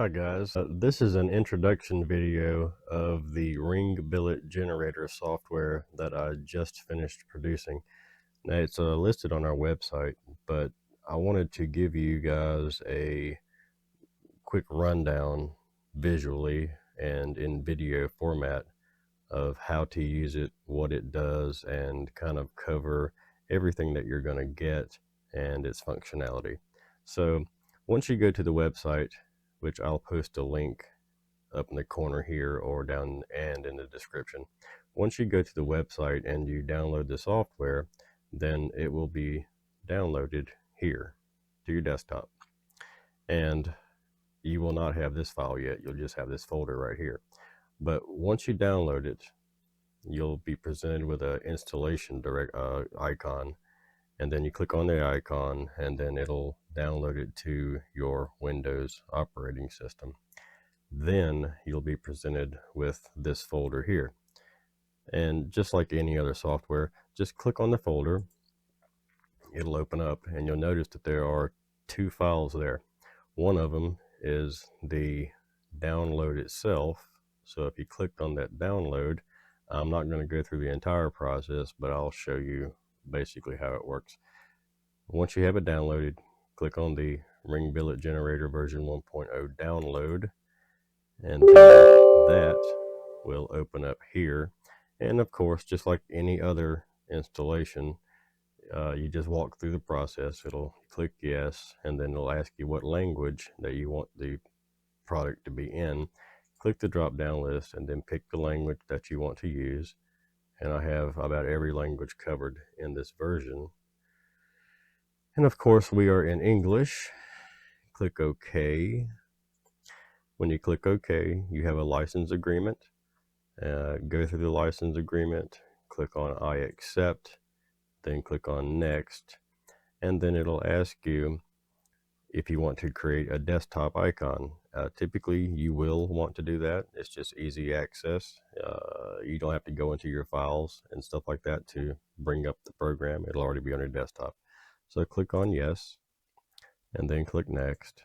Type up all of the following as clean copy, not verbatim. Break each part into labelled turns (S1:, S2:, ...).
S1: Hi guys, this is an introduction video of the Ring Billet Generator software that I just finished producing. Now it's listed on our website, but I wanted to give you guys a quick rundown visually and in video format of how to use it, what it does, and kind of cover everything that you're going to get and its functionality. So once you go to the website, which I'll post a link up in the corner here or down and in the description. Once you go to the website and you download the software, then it will be downloaded here to your desktop. And you will not have this file yet, you'll just have this folder right here. But once you download it, you'll be presented with an installation icon, and then you click on the icon and then it'll download it to your Windows operating system. Then you'll be presented with this folder here, and just like any other software, just click on the folder, it'll open up, and you'll notice that there are two files there. One of them is the download itself, so if you clicked on that download, I'm not going to go through the entire process, but I'll show you basically how it works. Once you have it downloaded, click on the Ring Billet Generator version 1.0 download, and then that will open up here. And of course, just like any other installation, you just walk through the process. It'll click yes, and then it'll ask you what language that you want the product to be in. Click the drop down list and then pick the language that you want to use, and I have about every language covered in this version. And of course we are in English. Click OK. When you click OK, you have a license agreement. Go through the license agreement, click on I accept, then click on next, and then it'll ask you if you want to create a desktop icon. Typically you will want to do that. It's just easy access. You don't have to go into your files and stuff like that to bring up the program. It'll already be on your desktop. So click on yes, and then click next,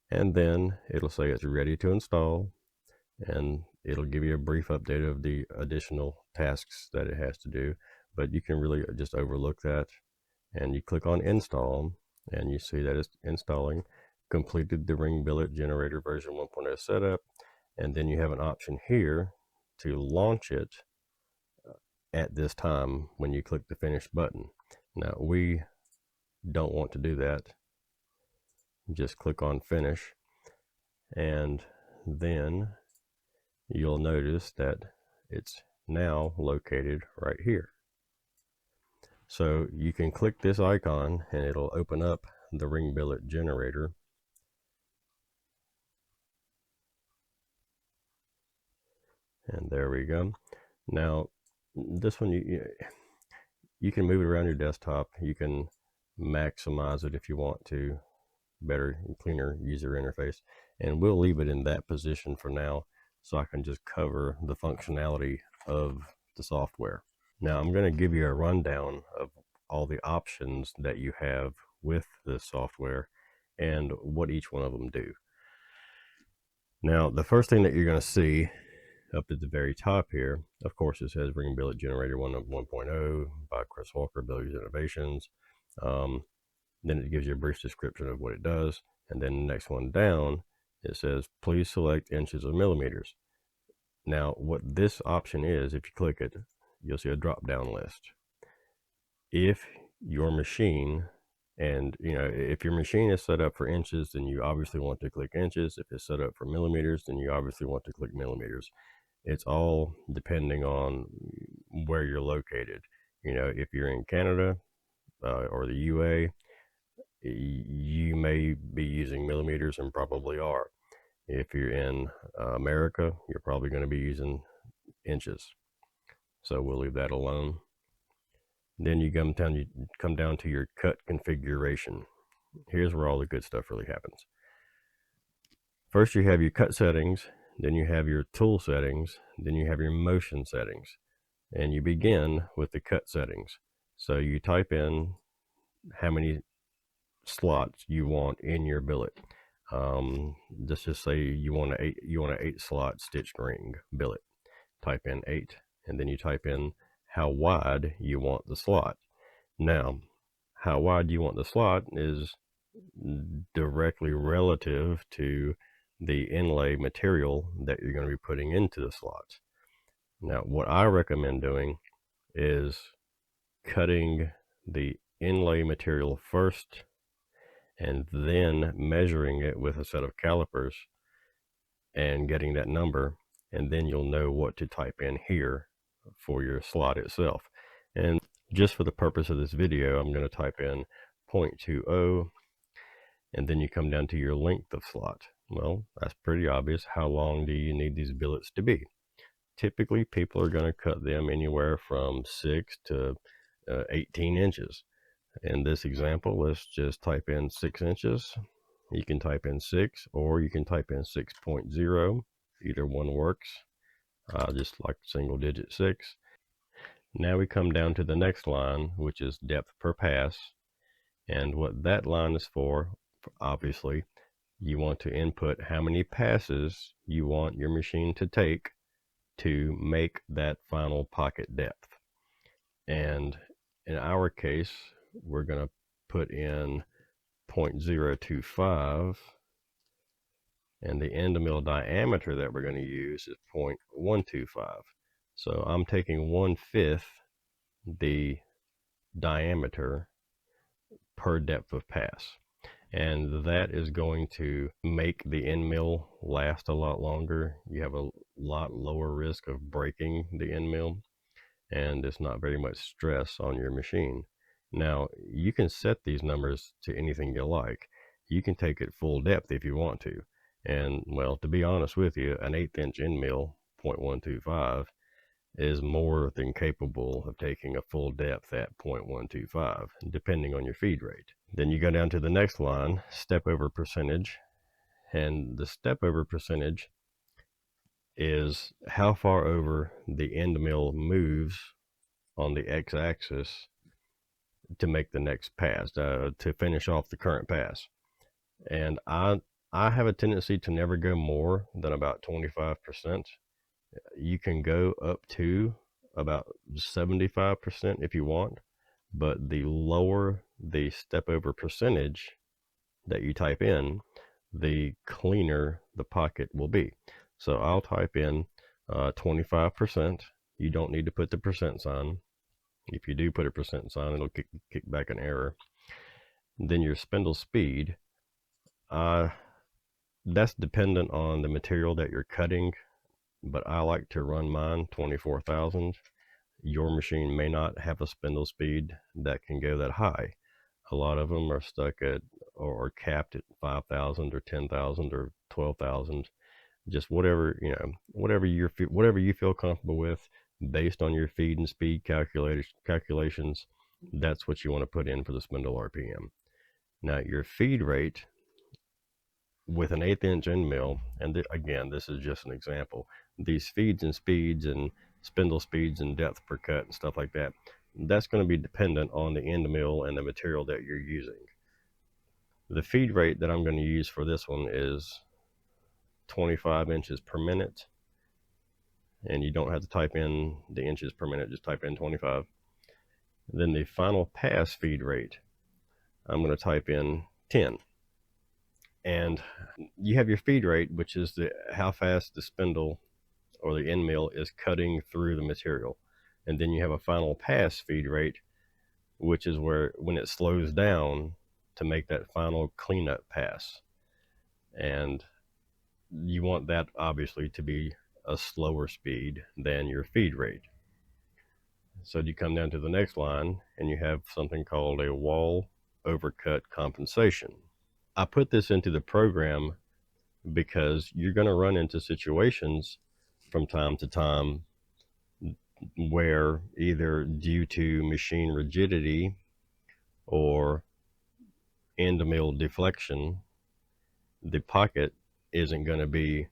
S1: and then it'll say it's ready to install, and it'll give you a brief update of the additional tasks that it has to do, but you can really just overlook that, and you click on install, and you see that it's installing. Completed the Ring Billet Generator version 1.0 setup, and then you have an option here to launch it at this time when you click the finish button. Now we don't want to do that. Just click on finish, and then you'll notice that it's now located right here. So you can click this icon and it'll open up the Ring Billet Generator. And there we go. Now this one, you can move it around your desktop. You can maximize it if you want to. Better and cleaner user interface. And we'll leave it in that position for now, so I can just cover the functionality of the software. Now I'm going to give you a rundown of all the options that you have with this software and what each one of them do. Now the first thing that you're going to see up at the very top here, of course, it says Ring Billet Generator 1.0 by Chris Walker, Abilities Innovations. Then it gives you a brief description of what it does, and then the next one down, it says please select inches or millimeters. Now what this option is, if you click it, you'll see a drop down list. If your machine, and if your machine is set up for inches, then you obviously want to click inches. If it's set up for millimeters, then you obviously want to click millimeters. It's all depending on where you're located. If you're in Canada or the UA, you may be using millimeters, and probably are. If you're in America, you're probably going to be using inches. So we'll leave that alone. Then you come down to your cut configuration. Here's where all the good stuff really happens. First you have your cut settings, then you have your tool settings, then you have your motion settings, and you begin with the cut settings. So you type in how many slots you want in your billet. Let's just say you want an 8-slot stitched ring billet. Type in 8, and then you type in how wide you want the slot. Now, how wide you want the slot is directly relative to the inlay material that you're going to be putting into the slots. Now, what I recommend doing is cutting the inlay material first and then measuring it with a set of calipers and getting that number, and then you'll know what to type in here for your slot itself. And just for the purpose of this video, I'm going to type in 0.20, and then you come down to your length of slot. Well, that's pretty obvious. How long do you need these billets to be? Typically, people are going to cut them anywhere from 6 to 18 inches. In this example, let's just type in 6 inches. You can type in 6, or you can type in 6.0. Either one works. I just like single digit 6. Now we come down to the next line, which is depth per pass. And what that line is for, obviously, you want to input how many passes you want your machine to take to make that final pocket depth. And in our case, we're going to put in 0.025, and the end mill diameter that we're going to use is 0.125. So I'm taking 1/5 the diameter per depth of pass, and that is going to make the end mill last a lot longer. You have a lot lower risk of breaking the end mill, and it's not very much stress on your machine. Now, you can set these numbers to anything you like. You can take it full depth if you want to. And, well, to be honest with you, an 1/8 inch end mill, 0.125, is more than capable of taking a full depth at 0.125, depending on your feed rate. Then you go down to the next line, step over percentage. And the step over percentage is how far over the end mill moves on the x-axis to make the next pass, to finish off the current pass. And I have a tendency to never go more than about 25%. You can go up to about 75% if you want, but the lower the step over percentage that you type in, the cleaner the pocket will be. So I'll type in 25%. You don't need to put the percent sign. If you do put a percent sign, it'll kick back an error. Then your spindle speed, that's dependent on the material that you're cutting, but I like to run mine 24,000. Your machine may not have a spindle speed that can go that high. A lot of them are stuck at or capped at 5,000 or 10,000 or 12,000. Just whatever, whatever you feel comfortable with based on your feed and speed calculations. That's what you want to put in for the spindle RPM. Now your feed rate with an 1/8 inch end mill, and again, this is just an example. These feeds and speeds and spindle speeds and depth per cut and stuff like that, that's going to be dependent on the end mill and the material that you're using. The feed rate that I'm going to use for this one is 25 inches per minute, and you don't have to type in the inches per minute, just type in 25. Then the final pass feed rate, I'm going to type in 10. And you have your feed rate, which is how fast the spindle or the end mill is cutting through the material. And then you have a final pass feed rate, which is when it slows down to make that final cleanup pass. And you want that obviously to be a slower speed than your feed rate. So you come down to the next line and you have something called a wall overcut compensation. I put this into the program because you're going to run into situations from time to time where, either due to machine rigidity or end mill deflection, the pocket isn't going to be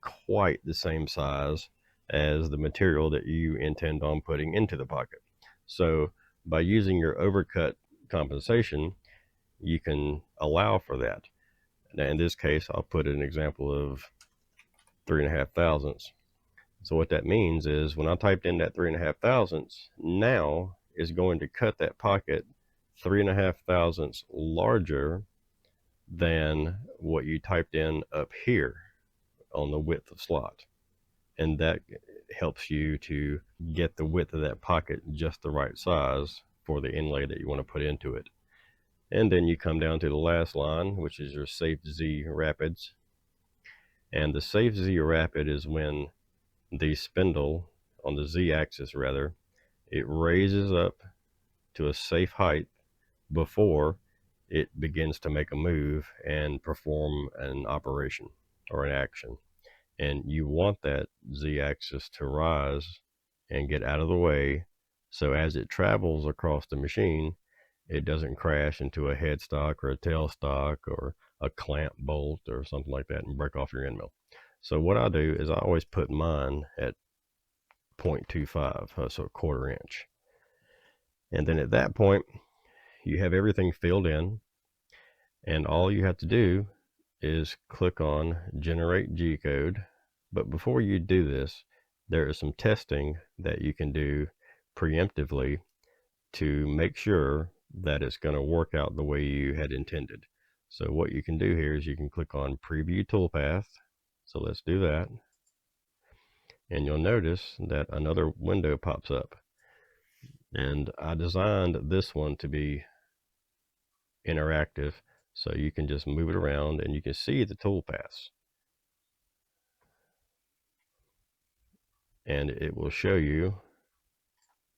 S1: quite the same size as the material that you intend on putting into the pocket. So by using your overcut compensation, you can allow for that. Now in this case, I'll put an example of 3.5 thousandths. So what that means is when I typed in that 3.5 thousandths, now is going to cut that pocket 3.5 thousandths larger than what you typed in up here on the width of slot. And that helps you to get the width of that pocket just the right size for the inlay that you want to put into it. And then you come down to the last line, which is your safe Z rapids. And the safe Z rapid is when the spindle on the Z axis, rather, it raises up to a safe height before it begins to make a move and perform an operation or an action. And you want that Z axis to rise and get out of the way, so as it travels across the machine, it doesn't crash into a headstock or a tailstock or a clamp bolt or something like that and break off your end mill. So what I do is I always put mine at 0.25, so a quarter inch. And then at that point, you have everything filled in, and all you have to do is click on Generate G-Code. But before you do this, there is some testing that you can do preemptively to make sure that it's going to work out the way you had intended. So what you can do here is you can click on Preview Toolpath. So let's do that. And you'll notice that another window pops up. And I designed this one to be interactive, so you can just move it around and you can see the toolpaths. And it will show you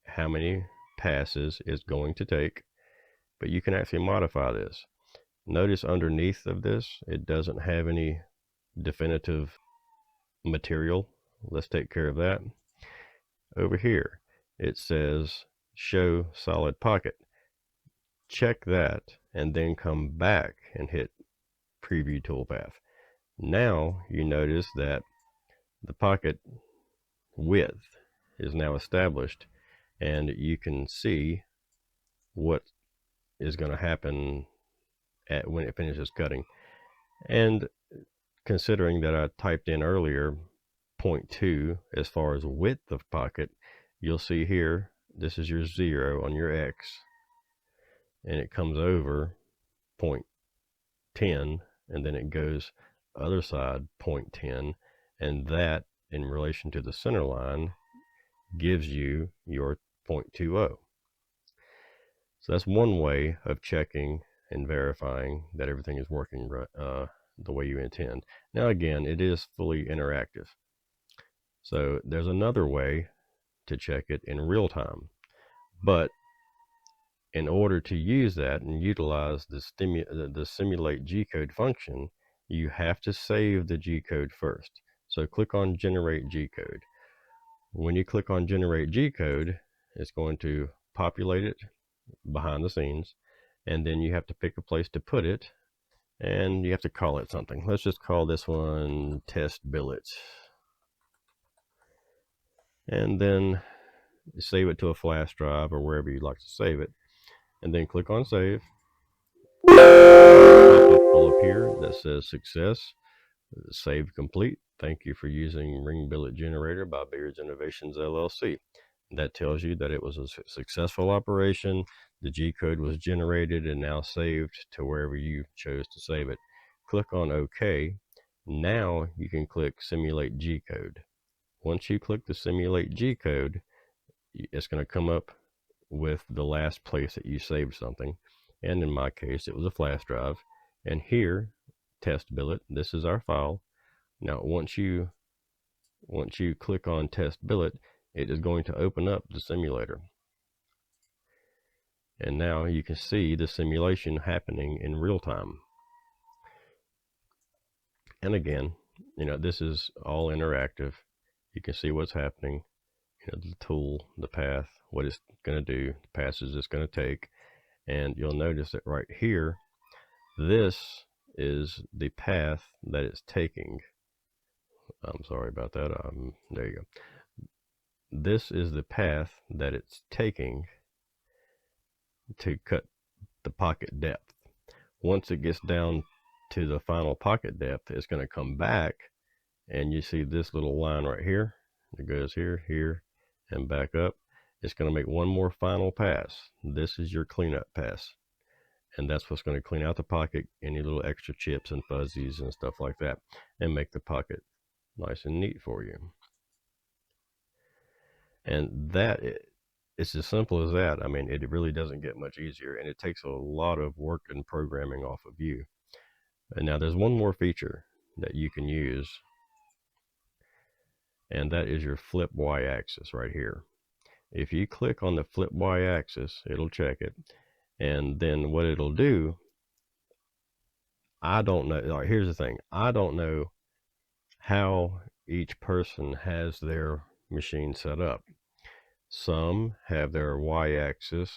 S1: how many passes it's going to take, but you can actually modify this. Notice underneath of this, it doesn't have any definitive material. Let's take care of that. Over here, it says show solid pocket. Check that and then come back and hit preview toolpath. Now you notice that the pocket width is now established, and you can see what is going to happen when it finishes cutting. And considering that I typed in earlier 0.2 as far as width of pocket, you'll see here this is your 0 on your X, and it comes over 0.10, and then it goes other side 0.10, and that in relation to the center line gives you your 0.20. So that's one way of checking and verifying that everything is working the way you intend. Now again, it is fully interactive. So there's another way to check it in real time. But in order to use that and utilize the simulate G-code function, you have to save the G-code first. So click on Generate G-code. When you click on Generate G-code, it's going to populate it behind the scenes, and then you have to pick a place to put it, and you have to call it something. Let's just call this one Test Billets. And then save it to a flash drive or wherever you'd like to save it, and then click on Save. Pop-up will appear that says Success, Save Complete. Thank you for using Ring Billet Generator by Beards Innovations LLC. That tells you that it was a successful operation. The G-code was generated and now saved to wherever you chose to save it. Click on OK. Now you can click Simulate G-code. Once you click the Simulate G-code, it's going to come up with the last place that you saved something. And in my case, it was a flash drive. And here, Test Billet, this is our file. Now, once you click on Test Billet, it is going to open up the simulator. And now you can see the simulation happening in real time. And again, this is all interactive. You can see what's happening, the tool, the path, what it's going to do, the passes it's going to take. And you'll notice that right here, this is the path that it's taking. I'm sorry about that. There you go. This is the path that it's taking to cut the pocket depth. Once it gets down to the final pocket depth, it's going to come back, and you see this little line right here. It goes here, here, and back up. It's going to make one more final pass. This is your cleanup pass. And that's what's going to clean out the pocket, any little extra chips and fuzzies and stuff like that, and make the pocket nice and neat for you. And that, it's as simple as that. I mean, it really doesn't get much easier, and it takes a lot of work and programming off of you. And now there's one more feature that you can use, and that is your flip y-axis right here. If you click on the flip y-axis, it'll check it, and then what it'll do, I don't know. All right, here's the thing. I don't know how each person has their machine set up. Some have their y-axis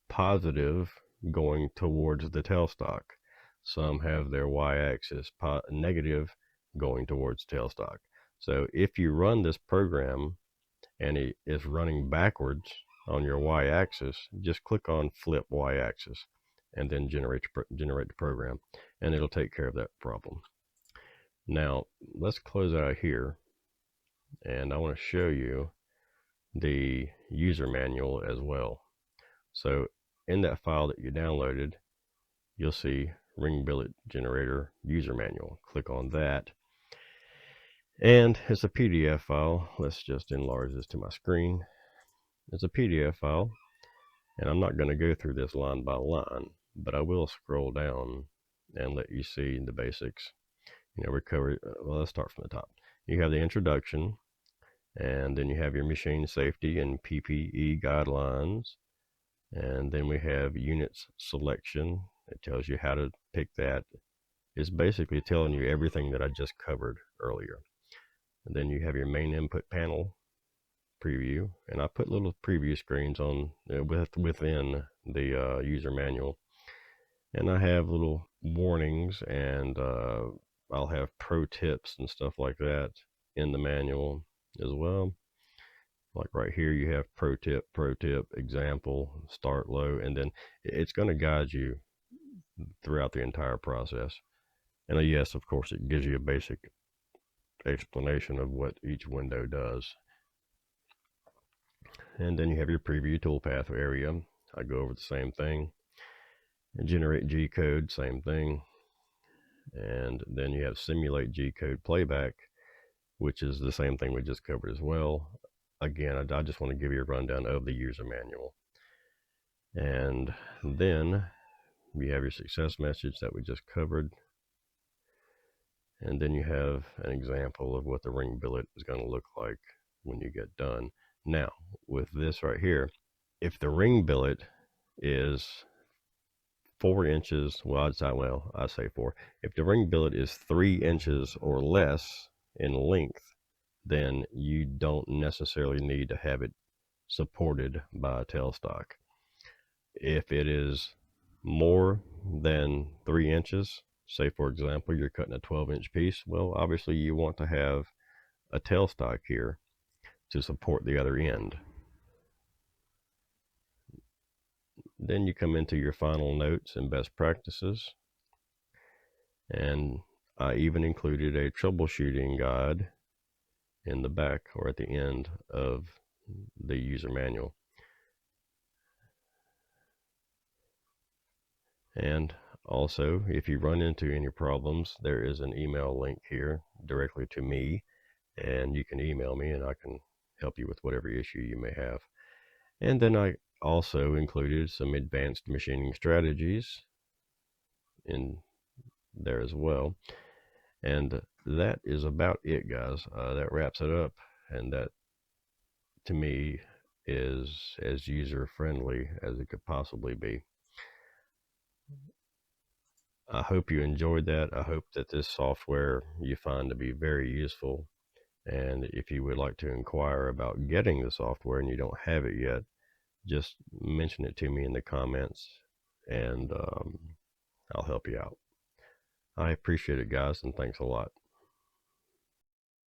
S1: positive going towards the tailstock. Some have their y-axis negative going towards tailstock. So if you run this program and it is running backwards on your y-axis, just click on flip y-axis and then generate the program, and it'll take care of that problem. Now let's close out here, and I want to show you the user manual as well. So in that file that you downloaded, you'll see Ring Billet Generator user manual. Click on that, and it's a PDF file. Let's just enlarge this to my screen. It's a PDF file, and I'm not going to go through this line by line, but I will scroll down and let you see the basics. You know, we covered, well, let's start from the top. You have the introduction, and then you have your machine safety and PPE guidelines, and then we have units selection. It tells you how to pick that. It's basically telling you everything that I just covered earlier. And then you have your main input panel preview, and I put little preview screens on within the user manual, and I have little warnings, and I'll have pro tips and stuff like that in the manual as well. Like right here, you have pro tip, example, start low, and then it's going to guide you throughout the entire process. And yes, of course, it gives you a basic explanation of what each window does. And then you have your preview toolpath area. I go over the same thing. And generate G code, same thing. And then you have simulate G code playback, which is the same thing we just covered as well. Again, I just want to give you a rundown of the user manual. And then you have your success message that we just covered. And then you have an example of what the ring billet is going to look like when you get done. Now, with this right here, if the ring billet is 4 inches, I say 4. If the ring billet is 3 inches or less in length, then you don't necessarily need to have it supported by a tailstock. If it is more than 3 inches, say for example you're cutting a 12-inch piece, well, obviously you want to have a tailstock here to support the other end. Then you come into your final notes and best practices, and I even included a troubleshooting guide in the back or at the end of the user manual. And also, if you run into any problems, there is an email link here directly to me, and you can email me and I can help you with whatever issue you may have. And then I also included some advanced machining strategies in there as well. And that is about it, guys. That wraps it up, and that to me is as user friendly as it could possibly be. I hope you enjoyed that. I hope that this software you find to be very useful. And if you would like to inquire about getting the software and you don't have it yet, just mention it to me in the comments, and I'll help you out. I appreciate it, guys, and thanks a lot.